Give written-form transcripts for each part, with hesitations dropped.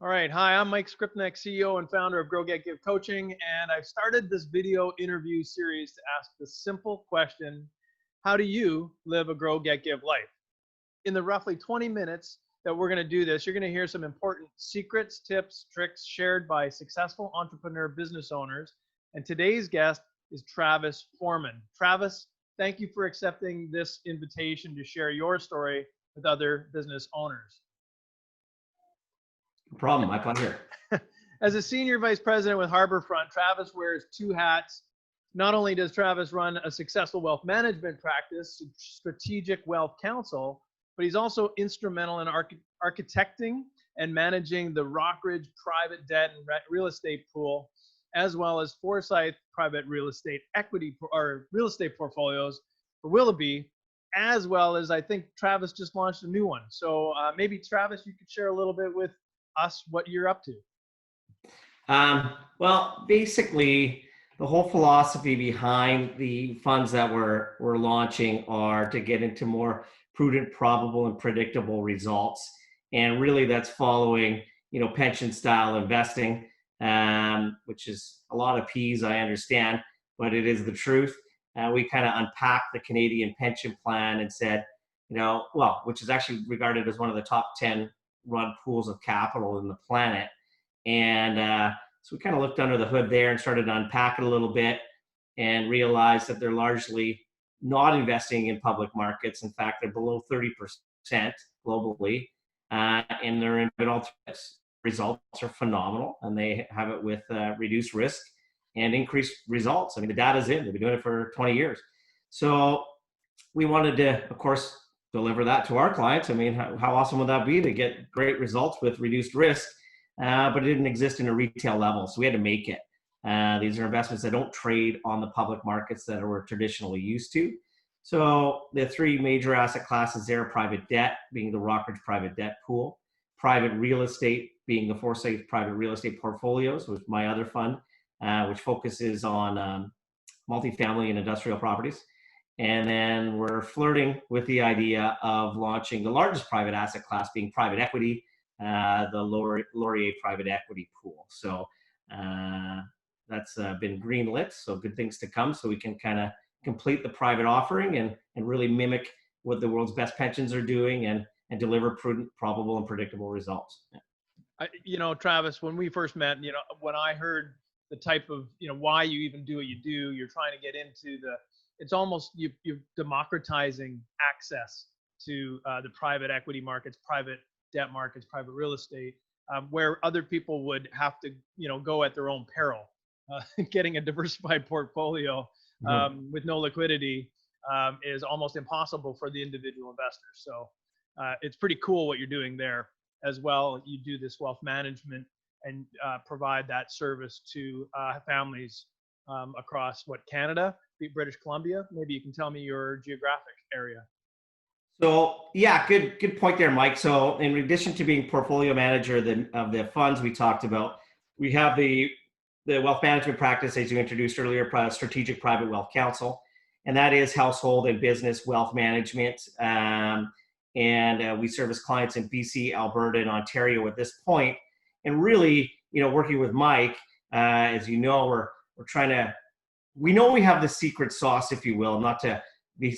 All right. Hi, I'm Mike Skrypnek, CEO and founder of Grow, Get, Give Coaching. And I've started this video interview series to ask the simple question: how do you live a Grow, Get, Give life? In the roughly 20 minutes that we're going to do this, you're going to hear some important secrets, tips, tricks shared by successful entrepreneur business owners. And today's guest is Travis Forman. Travis, thank you for accepting this invitation to share your story with other business owners. No problem, my pleasure. As a senior vice president with Harbourfront, Travis wears two hats. Not only does Travis run a successful wealth management practice, Strategic Wealth Counsel, but he's also instrumental in architecting and managing the Rockridge private debt and real estate pool, as well as Forsyth private real estate equity or real estate portfolios for Willoughby, as well as I think Travis just launched a new one. So maybe Travis, you could share a little bit with us what you're up to. Well, basically, the whole philosophy behind the funds that we're launching are to get into more prudent, probable, and predictable results. And really, that's following, pension style investing, which is a lot of P's, I understand, but it is the truth. We kind of unpacked the Canadian pension plan and said, which is actually regarded as one of the top 10 run pools of capital in the planet. And so we kind of looked under the hood there and started to unpack it a little bit and realized that they're largely not investing in public markets. In fact, they're below 30% globally, and they're in alternatives. Results are phenomenal, and they have it with reduced risk and increased results. I mean, the data's in. They've been doing it for 20 years. So we wanted to, of course, deliver that to our clients. I mean, how awesome would that be to get great results with reduced risk, but it didn't exist in a retail level, so we had to make it. These are investments that don't trade on the public markets that we're traditionally used to. So the three major asset classes there are private debt, being the Rockridge private debt pool, private real estate, being the Forsyth private real estate portfolios, which is my other fund, which focuses on multifamily and industrial properties. And then we're flirting with the idea of launching the largest private asset class, being private equity, the Laurier private equity pool. So that's been greenlit, so good things to come. So we can kind of complete the private offering and really mimic what the world's best pensions are doing and deliver prudent, probable, and predictable results. Yeah. Travis, when we first met, when I heard the type of, why you even do what you do, you're trying to get into it's almost you're democratizing access to the private equity markets, private debt markets, private real estate, where other people would have to, go at their own peril. Getting a diversified portfolio with no liquidity is almost impossible for the individual investor. So it's pretty cool what you're doing there as well. You do this wealth management and provide that service to families across Canada, British Columbia. Maybe you can tell me your geographic area. So yeah, good point there, Mike. So in addition to being portfolio manager of the funds we talked about, we have the wealth management practice, as you introduced earlier, Strategic Private Wealth Counsel, and that is household and business wealth management. And we service clients in BC, Alberta, and Ontario at this point. And really, working with Mike, as you know, we're trying to. We know we have the secret sauce, if you will, not to be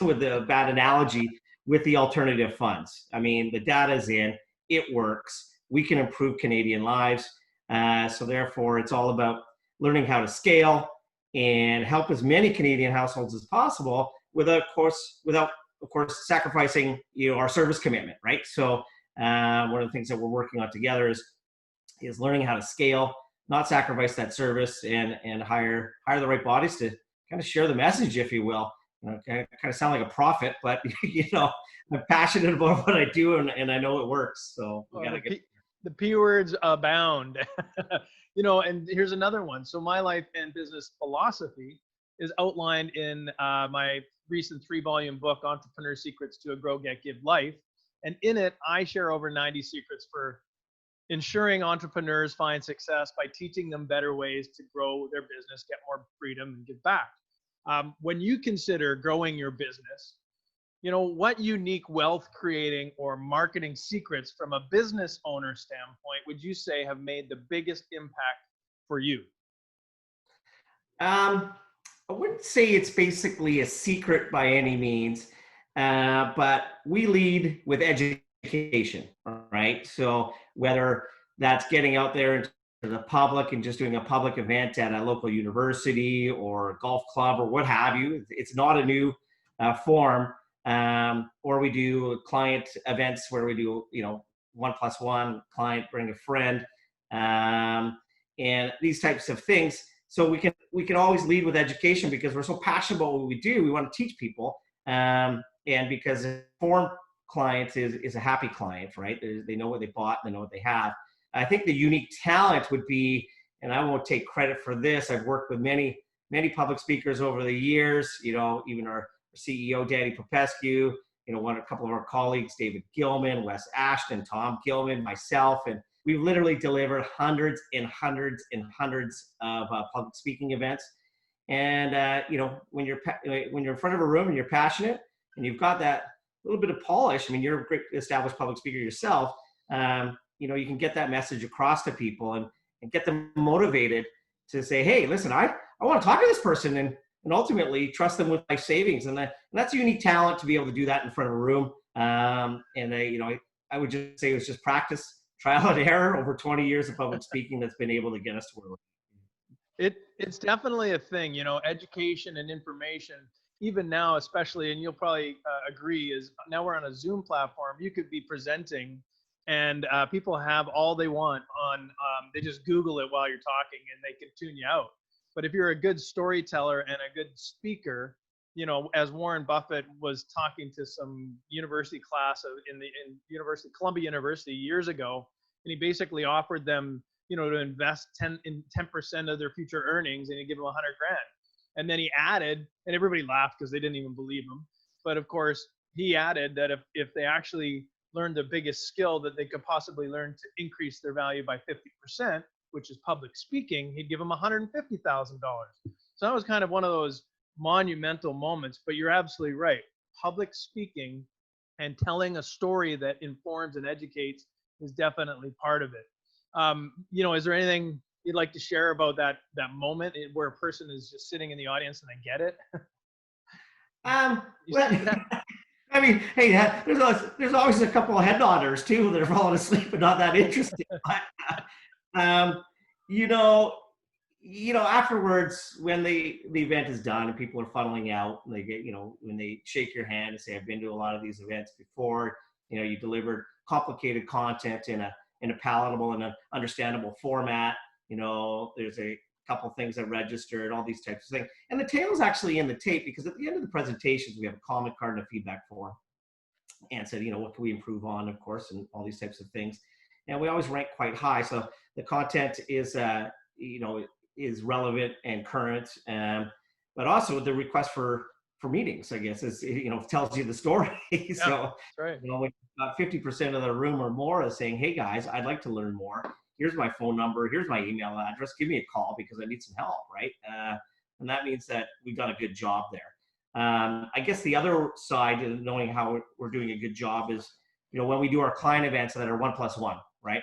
with a bad analogy, with the alternative funds. I mean, the data's in, it works. We can improve Canadian lives. So therefore, it's all about learning how to scale and help as many Canadian households as possible without, of course, sacrificing our service commitment, right? So one of the things that we're working on together is learning how to scale, not sacrifice that service, and hire the right bodies to kind of share the message, if you will. Kind of sound like a prophet, but I'm passionate about what I do, and I know it works. So we gotta get the P words abound. And here's another one. So my life and business philosophy is outlined in my recent 3-volume book, Entrepreneur Secrets to a Grow, Get, Give Life. And in it, I share over 90 secrets for ensuring entrepreneurs find success by teaching them better ways to grow their business, get more freedom, and give back. When you consider growing your business, what unique wealth creating or marketing secrets from a business owner standpoint would you say have made the biggest impact for you? I wouldn't say it's basically a secret by any means, but we lead with education, right? So whether that's getting out there into the public and just doing a public event at a local university or a golf club or what have you, it's not a new form. Or we do client events where we do, 1+1, client bring a friend, and these types of things. So we can always lead with education because we're so passionate about what we do. We want to teach people, and because an informed client is a happy client, right? They know what they bought, and they know what they have. I think the unique talent would be, and I won't take credit for this. I've worked with many public speakers over the years. Even our CEO Danny Popescu. A couple of our colleagues, David Gilman, Wes Ashton, Tom Gilman, myself, and we've literally delivered hundreds and hundreds and hundreds of public speaking events. And when you're in front of a room and you're passionate and you've got that little bit of polish, I mean, you're a great established public speaker yourself. You can get that message across to people and get them motivated to say, hey, listen, I want to talk to this person and ultimately trust them with life savings. And that's a unique talent to be able to do that in front of a room. I would just say it was just practice, trial and error over 20 years of public speaking that's been able to get us to where we're. It's definitely a thing, education and information, even now, especially, and you'll probably agree, is now we're on a Zoom platform. You could be presenting and people have all they want on, they just Google it while you're talking and they can tune you out. But if you're a good storyteller and a good speaker, as Warren Buffett was talking to some university class in Columbia University years ago, and he basically offered them, to invest 10% of their future earnings, and he'd give them $100,000. And then he added, and everybody laughed because they didn't even believe him. But of course, he added that if they actually learned the biggest skill that they could possibly learn to increase their value by 50%, which is public speaking, he'd give them $150,000. So that was kind of one of those monumental moments. But you're absolutely right. Public speaking and telling a story that informs and educates is definitely part of it. Is there anything you'd like to share about that moment where a person is just sitting in the audience and they get it? I mean, hey, there's always a couple of head nodders too that are falling asleep and not that interested. Afterwards, when the event is done and people are funneling out, and they get, when they shake your hand and say, I've been to a lot of these events before, you delivered complicated content in a palatable and an understandable format. There's a couple things that registered, all these types of things. And the tail is actually in the tape because at the end of the presentations, we have a comment card and a feedback form and said, what can we improve on, of course, and all these types of things. And we always rank quite high. So the content is, is relevant and current, but also the request for meetings, I guess, is, tells you the story. So, right. When 50% of the room or more is saying, hey guys, I'd like to learn more. Here's my phone number. Here's my email address. Give me a call because I need some help, right? And that means that we've done a good job there. I guess the other side of knowing how we're doing a good job is, when we do our client events that are 1+1, right?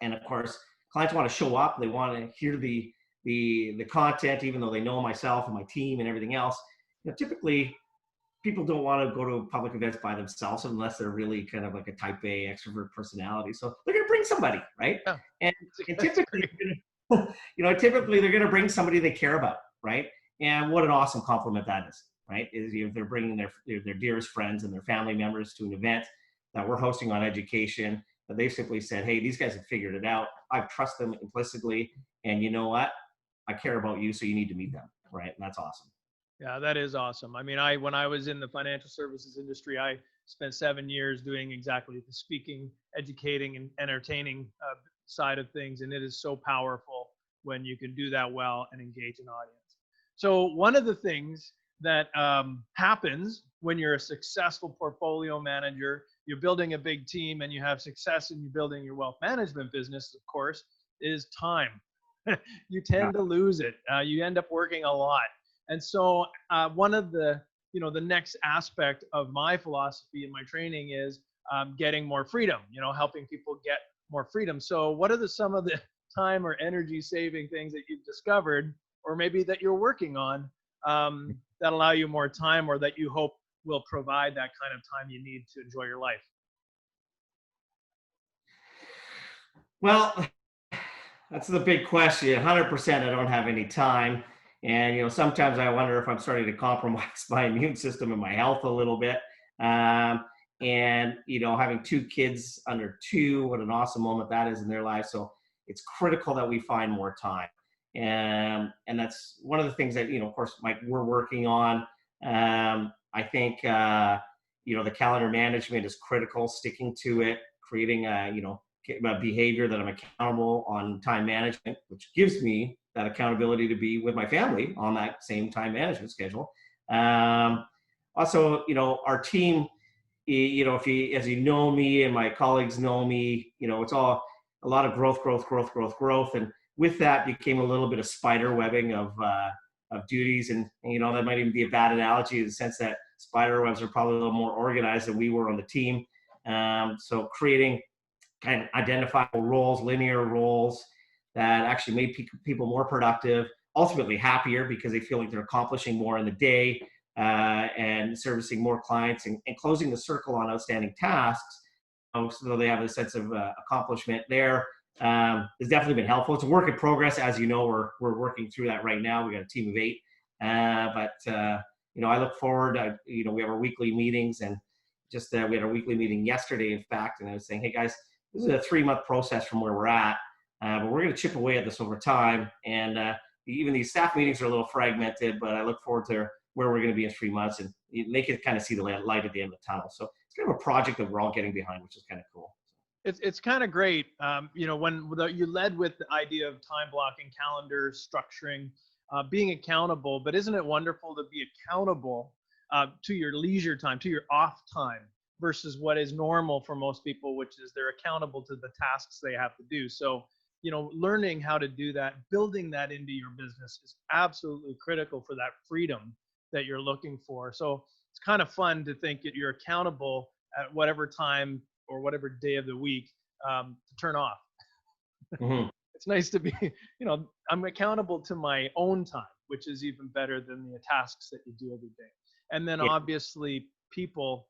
And of course, clients want to show up. They want to hear the content, even though they know myself and my team and everything else. Typically, people don't want to go to public events by themselves unless they're really kind of like a type A extrovert personality. So they're going to bring somebody, right? Yeah. And typically, typically they're going to bring somebody they care about, right? And what an awesome compliment that is, right? Is they're bringing their dearest friends and their family members to an event that we're hosting on education. But they simply said, hey, these guys have figured it out. I trust them implicitly. And you know what? I care about you, so you need to meet them, right? And that's awesome. Yeah, that is awesome. I mean, when I was in the financial services industry, I spent 7 years doing exactly the speaking, educating, and entertaining side of things. And it is so powerful when you can do that well and engage an audience. So one of the things that happens when you're a successful portfolio manager, you're building a big team and you have success and you're building your wealth management business, of course, is time. You tend to lose it. You end up working a lot. And so one of the you know, the next aspect of my philosophy and my training is getting more freedom, you know, helping people get more freedom. So what are some of the time or energy saving things that you've discovered, or maybe that you're working on, that allow you more time, or that you hope will provide that kind of time you need to enjoy your life? Well, that's the big question. 100%, I don't have any time. And, sometimes I wonder if I'm starting to compromise my immune system and my health a little bit. And, having 2 kids under 2, what an awesome moment that is in their lives. So it's critical that we find more time. And that's one of the things that, of course, Mike, we're working on. I think, the calendar management is critical, sticking to it, creating a behavior that I'm accountable on time management, which gives me that accountability to be with my family on that same time management schedule. Also, our team, if you, as you know me and my colleagues know me, it's all a lot of growth. And with that became a little bit of spider webbing of duties. And, that might even be a bad analogy in the sense that spider webs are probably a little more organized than we were on the team. So creating kind of identifiable roles, linear roles that actually made people more productive, ultimately happier because they feel like they're accomplishing more in the day, and servicing more clients and closing the circle on outstanding tasks, so they have a sense of accomplishment there. Has definitely been helpful. It's a work in progress. As you know, we're working through that right now. We got a team of 8. But I look forward, we have our weekly meetings, and just we had our weekly meeting yesterday, in fact, and I was saying, hey guys, this is a 3-month process from where we're at, but we're going to chip away at this over time. And even these staff meetings are a little fragmented, but I look forward to where we're going to be in 3 months, and they can kind of see the light at the end of the tunnel. So it's kind of a project that we're all getting behind, which is kind of cool. It's kind of great. When you led with the idea of time blocking, calendar structuring, being accountable, but isn't it wonderful to be accountable to your leisure time, to your off time, versus what is normal for most people, which is they're accountable to the tasks they have to do. So, learning how to do that, building that into your business is absolutely critical for that freedom that you're looking for. So it's kind of fun to think that you're accountable at whatever time or whatever day of the week to turn off. Mm-hmm. It's nice to be, I'm accountable to my own time, which is even better than the tasks that you do every day. And then obviously people,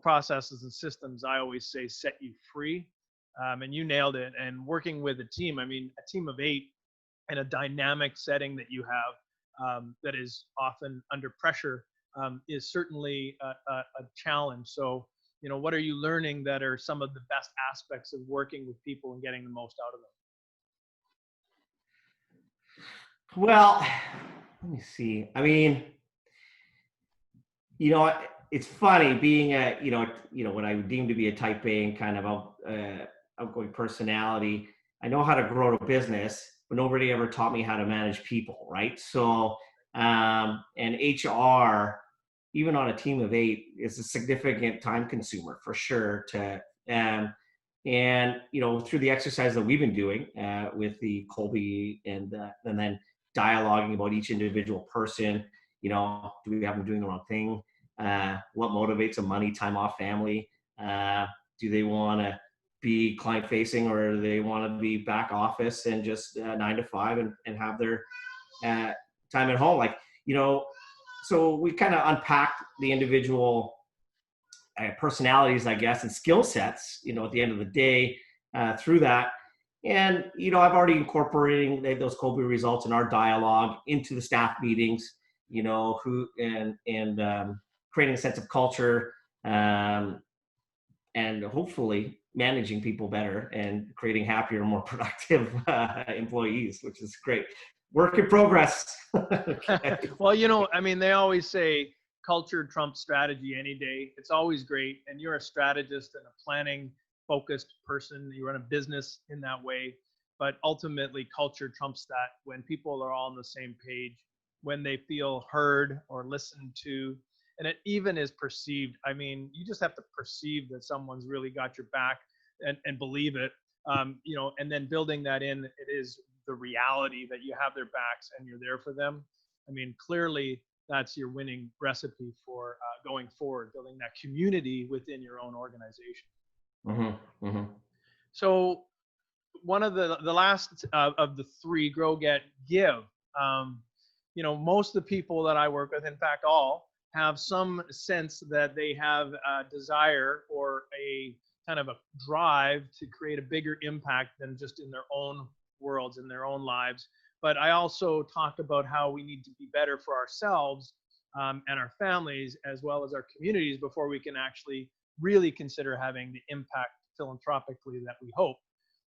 processes and systems, I always say, set you free. And you nailed it. And working with a team, a team of 8 in a dynamic setting that you have, that is often under pressure, is certainly a challenge. So, what are you learning that are some of the best aspects of working with people and getting the most out of them? Well, let me see. It's funny being what I would deem to be a type A and kind of outgoing personality. I know how to grow a business, but nobody ever taught me how to manage people, right? So, and HR, even on a team of 8, is a significant time consumer for sure. And through the exercise that we've been doing with the Colby and then dialoguing about each individual person, do we have them doing the wrong thing? What motivates a money, time off, family? Do they want to be client facing, or do they want to be back office and just 9 to 5 and have their time at home? So we kind of unpacked the individual personalities, I guess, and skill sets, at the end of the day, through that. And, I've already incorporating those Colby results in our dialogue into the staff meetings, creating a sense of culture, and hopefully managing people better and creating happier, more productive employees, which is great. Work in progress. Okay. Well, they always say culture trumps strategy any day. It's always great. And you're a strategist and a planning focused person. You run a business in that way. But ultimately, culture trumps that. When people are all on the same page, when they feel heard or listened to, and it even is perceived. You just have to perceive that someone's really got your back and believe it, and then building that in, it is the reality that you have their backs and you're there for them. Clearly that's your winning recipe for going forward, building that community within your own organization. Mm-hmm. Mm-hmm. So one of the last of the three, grow, get, give. You know, most of the people that I work with, in fact, all have some sense that they have a desire or a kind of a drive to create a bigger impact than just in their own worlds, in their own lives. But I also talk about how we need to be better for ourselves and our families, as well as our communities, before we can actually really consider having the impact philanthropically that we hope.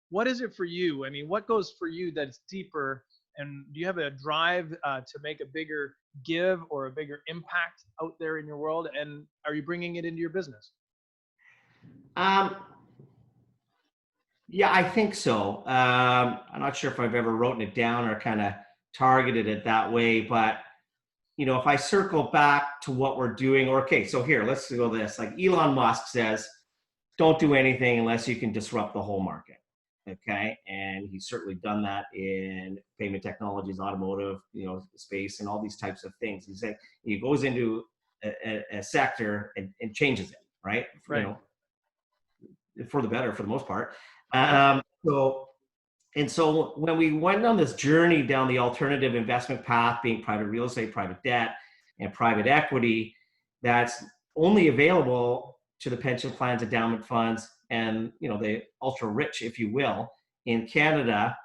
What is it for you? I mean, what goes for you that's deeper? And do you have a drive to make a bigger give or a bigger impact out there in your world? And are you bringing it into your business? Um, yeah, I think so. I'm not sure if I've ever written it down or kind of targeted it that way, but if I circle back to what we're doing, or okay, so here, let's go this. Like Elon Musk says, don't do anything unless you can disrupt the whole market. Okay, and he's certainly done that in payment technologies, automotive, space, and all these types of things. He's like, he goes into a sector and changes it, right? Right. For the better, for the most part. Yep. So when we went on this journey down the alternative investment path, being private real estate, private debt, and private equity, that's only available to the pension plans, endowment funds, and the ultra rich, if you will, in Canada.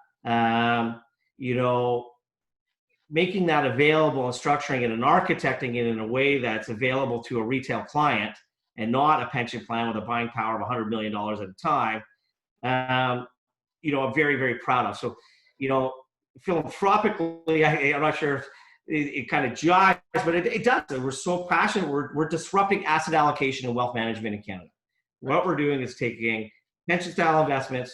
Making that available and structuring it and architecting it in a way that's available to a retail client and not a pension plan with a buying power of $100 million at a time. I'm very, very proud of. So, philanthropically, I'm not sure if it kind of jives, but it does. We're so passionate. We're disrupting asset allocation and wealth management in Canada. What we're doing is taking pension style investments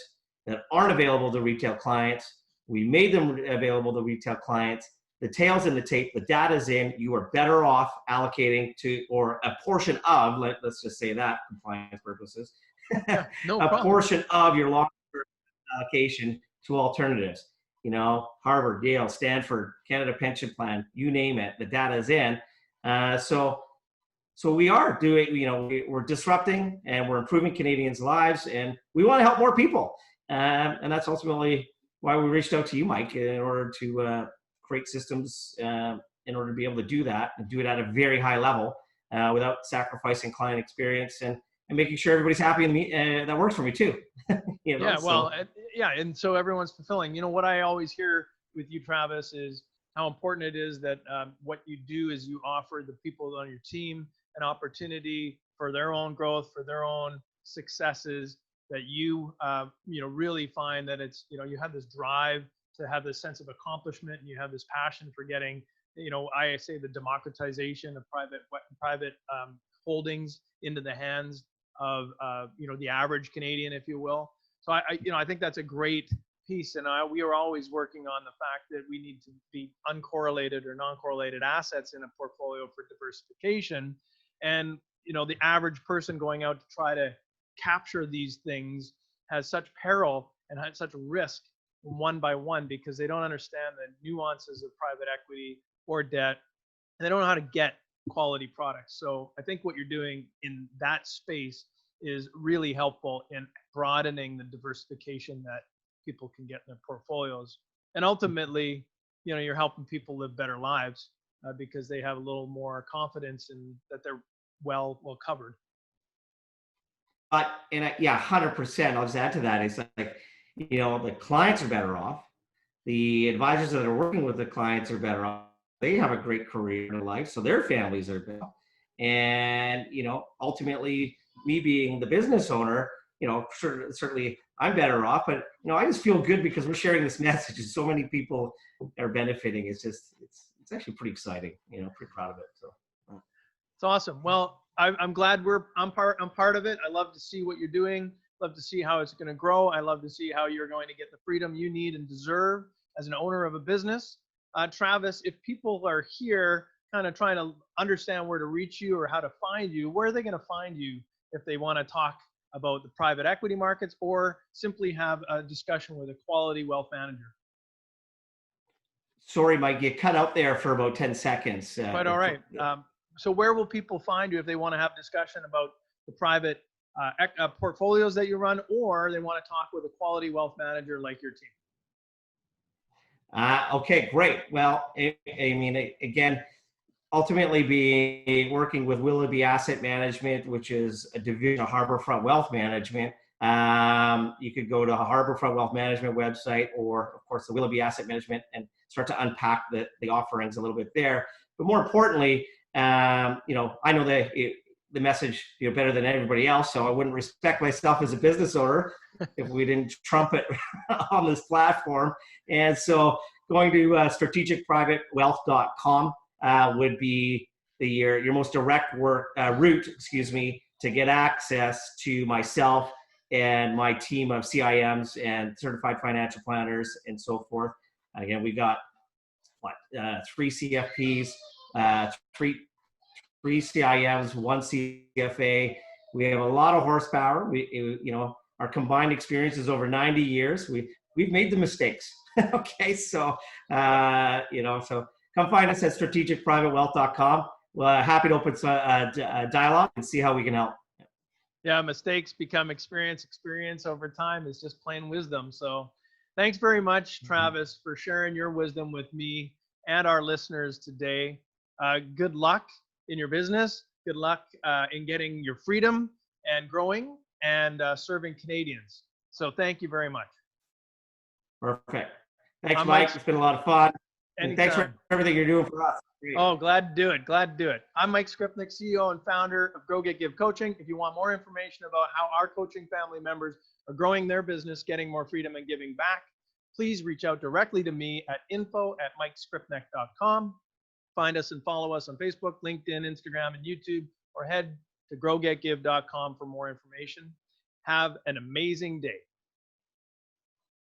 that aren't available to retail clients. We made them available to retail clients. The tail's in the tape, the data's in. You are better off allocating to, or a portion of, let's just say that, compliance purposes, Yeah, no a problem. portion of your long-term allocation to alternatives. Harvard, Yale, Stanford, Canada Pension Plan, you name it, the data is in. So we are doing, we're disrupting and we're improving Canadians' lives, and we want to help more people. And that's ultimately why we reached out to you, Mike, in order to create systems in order to be able to do that and do it at a very high level without sacrificing client experience and making sure everybody's happy and that works for me too. And so everyone's fulfilling. What I always hear with you, Travis, is how important it is that what you do is you offer the people on your team an opportunity for their own growth, for their own successes, that you really find that it's, you have this drive to have this sense of accomplishment, and you have this passion for getting, I say the democratization of private holdings into the hands of the average Canadian, if you will. So I think that's a great piece, and we are always working on the fact that we need to be uncorrelated or non-correlated assets in a portfolio for diversification. And the average person going out to try to capture these things has such peril and has such risk one by one, because they don't understand the nuances of private equity or debt, and they don't know how to get quality products. So I think what you're doing in that space is really helpful in broadening the diversification that people can get in their portfolios. And ultimately, you're helping people live better lives because they have a little more confidence in that they're well covered. But 100%. I'll just add to that. It's like, the clients are better off. The advisors that are working with the clients are better off. They have a great career in life, so their families are better. And ultimately, me being the business owner, certainly I'm better off. But I just feel good because we're sharing this message, and so many people are benefiting. It's actually pretty exciting. Pretty proud of it. So it's awesome. Well, I'm glad I'm part of it. I love to see what you're doing. Love to see how it's going to grow. I love to see how you're going to get the freedom you need and deserve as an owner of a business. Travis, if people are here kind of trying to understand where to reach you or how to find you, where are they going to find you if they want to talk about the private equity markets or simply have a discussion with a quality wealth manager? Sorry, Mike, you cut out there for about 10 seconds. Quite all right. So where will people find you if they want to have discussion about the private portfolios that you run, or they want to talk with a quality wealth manager like your team? Okay, great. Well, I mean, again, ultimately be working with Willoughby Asset Management, which is a division of Harbourfront Wealth Management. You could go to the Harbourfront Wealth Management website, or of course the Willoughby Asset Management, and start to unpack the offerings a little bit there. But more importantly, I know the message better than everybody else, so I wouldn't respect myself as a business owner if we didn't trumpet on this platform. And so going to strategicprivatewealth.com would be your most direct route, to get access to myself and my team of CIMs and certified financial planners and so forth. Again, we got 3 CFPs, three CIMs, 1 CFA. We have a lot of horsepower. Our combined experience is over 90 years. We've made the mistakes. Okay, so so come find us at strategicprivatewealth.com. We're happy to open a dialogue and see how we can help. Yeah, mistakes become experience. Experience over time is just plain wisdom. So thanks very much, Travis, for sharing your wisdom with me and our listeners today. Good luck in your business. Good luck in getting your freedom and growing and serving Canadians. So thank you very much. Perfect. Thanks, Mike. It's been a lot of fun. And thanks for everything you're doing for us. Great. Oh, glad to do it. Glad to do it. I'm Mike Skrypnek, CEO and founder of Grow Get Give Coaching. If you want more information about how our coaching family members are growing their business, getting more freedom, and giving back, please reach out directly to me at info@mikeskrypnek.com. Find us and follow us on Facebook, LinkedIn, Instagram, and YouTube, or head to growgetgive.com for more information. Have an amazing day.